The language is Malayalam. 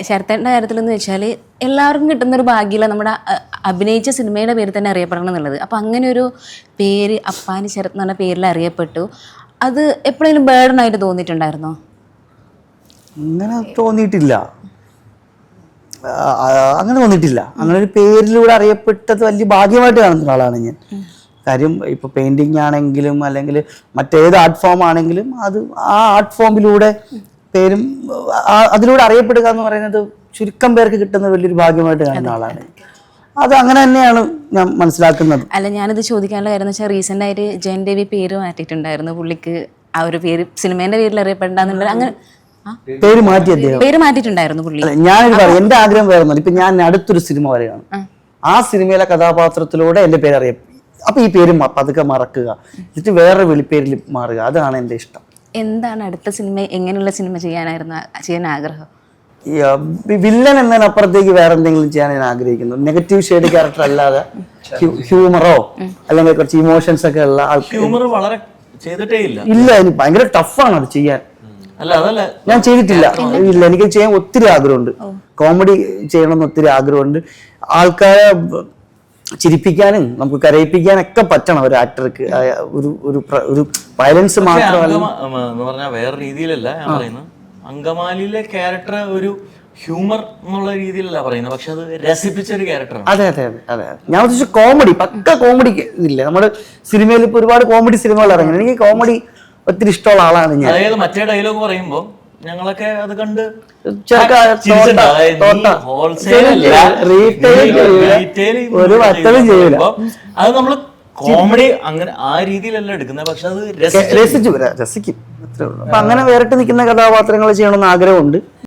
ശരത്തേട്ടൻ്റെ കാര്യത്തിലെന്ന് വെച്ചാൽ എല്ലാവർക്കും കിട്ടുന്നൊരു ഭാഗ്യമല്ല നമ്മുടെ അഭിനയിച്ച സിനിമയുടെ പേര് തന്നെ അറിയപ്പെടണം എന്നുള്ളത്. അപ്പം അങ്ങനെ ഒരു പേര് അപ്പാനി ശരത് എന്ന് പറഞ്ഞ പേരിൽ അറിയപ്പെട്ടു. അത് എപ്പോഴെങ്കിലും ബേർഡനായിട്ട് തോന്നിയിട്ടുണ്ടായിരുന്നോ? അങ്ങനെ തോന്നിയിട്ടില്ല, അങ്ങനെ തോന്നിയിട്ടില്ല. അങ്ങനെ ഒരു പേരിലൂടെ അറിയപ്പെട്ടത് വലിയ ഭാഗ്യമായിട്ട് കാണുന്ന ആളാണ് ഞാൻ. കാര്യം ഇപ്പോൾ പെയിൻറ്റിങ് ആണെങ്കിലും അല്ലെങ്കിൽ മറ്റേത് ആർട്ട് ഫോം ആണെങ്കിലും അത് ആ ആർട്ട് ഫോമിലൂടെ പേരും അതിലൂടെ അറിയപ്പെടുക എന്ന് പറയുന്നത് ചുരുക്കം പേർക്ക് കിട്ടുന്ന വലിയൊരു ഭാഗ്യമായിട്ട് കാണുന്ന ആളാണ്. അത് അങ്ങനെ തന്നെയാണ് ഞാൻ മനസ്സിലാക്കുന്നത്. അല്ല, ഞാനിത് ചോദിക്കാനുള്ള കാര്യം എന്ന് വെച്ചാൽ റീസെൻ്റ് ആയിട്ട് ജയൻ രവി പേര് മാറ്റിയിട്ടുണ്ടായിരുന്നു. പുള്ളിക്ക് ആ ഒരു പേര് സിനിമേൻ്റെ പേരിൽ അറിയപ്പെടേണ്ടെന്നുള്ള അങ്ങനെ പേര് മാറ്റി അദ്ദേഹം പേര് മാറ്റിയിട്ടുണ്ടായിരുന്നു പുള്ളി. ഞാനൊരു പറയും, എന്റെ ആഗ്രഹം വേറെ. ഇപ്പൊ ഞാൻ അടുത്തൊരു സിനിമ വരെയാണ്, ആ സിനിമയിലെ കഥാപാത്രത്തിലൂടെ എന്റെ പേര് അറിയപ്പെടും. അപ്പൊ ഈ പേര് പതുക്കെ മറക്കുക, എന്നിട്ട് വേറെ വിളിപ്പേരിൽ മാറുക, അതാണ് എന്റെ ഇഷ്ടം. എന്താണ് അടുത്ത സിനിമ, എങ്ങനെയുള്ള സിനിമ ചെയ്യാൻ ആഗ്രഹം? വില്ലൻ എന്നതിനപ്പുറത്തേക്ക് വേറെ എന്തെങ്കിലും ചെയ്യാൻ ഞാൻ ആഗ്രഹിക്കുന്നു. നെഗറ്റീവ് ഷെയ്ഡ് ക്യാരക്ടർ അല്ലാതെ ഹ്യൂമറോ അല്ലെങ്കിൽ കുറച്ച് ഇമോഷൻസ് ഒക്കെ ഉള്ള ഹ്യൂമർ വളരെ ചെയ്തിട്ടേ ഇല്ല. എനിക്ക് ഭയങ്കര ടഫാണ് അത് ചെയ്യാൻ. ഞാൻ ചെയ്തിട്ടില്ല. ഇല്ല, എനിക്ക് ചെയ്യാൻ ഒത്തിരി ആഗ്രഹമുണ്ട്. കോമഡി ചെയ്യണമെന്ന് ഒത്തിരി ആഗ്രഹമുണ്ട്. ആൾക്കാരെ ചിരിപ്പിക്കാനും നമുക്ക് കരയിപ്പിക്കാനൊക്കെ പറ്റണം ഒരു ആക്ടർക്ക്. ഒരു വയലൻസ് മാത്രമല്ല എന്ന് പറഞ്ഞാൽ വേറെ രീതിയിലല്ല ഞാൻ പറയുന്നത്. അങ്കമാലിയിലെ ക്യാരക്ടർ ഒരു ഹ്യൂമർ എന്നുള്ള രീതിയിലല്ല പറയുന്നത്, പക്ഷെ അത് രസിപ്പിച്ച ഒരു ക്യാരക്ടറാണ്. അതെ അതെ അതെ അതെ. ഞാൻ ഉദ്ദേശിച്ച കോമഡി, പക്ക കോമഡി ഇല്ലേ. നമ്മുടെ സിനിമയിൽ ഇപ്പൊ ഒരുപാട് കോമഡി സിനിമകൾ ഇറങ്ങി. എനിക്ക് കോമഡി ഒത്തിരി ഇഷ്ടമുള്ള ആളാണ് ഞാൻ. അതായത് മറ്റേ ഡയലോഗ് പറയുമ്പോ ഞങ്ങളൊക്കെ അത് കണ്ട് ഒരു വട്ടലും ചെയ്യൂല. അത് നമ്മള് കോമഡി അങ്ങനെ ആ രീതിയിലല്ല എടുക്കുന്നത്, പക്ഷെ അത് രസിക്കും. അപ്പൊ അങ്ങനെ വേറിട്ട് നിൽക്കുന്ന കഥാപാത്രങ്ങൾ ചെയ്യണമെന്ന് ആഗ്രഹമുണ്ട്.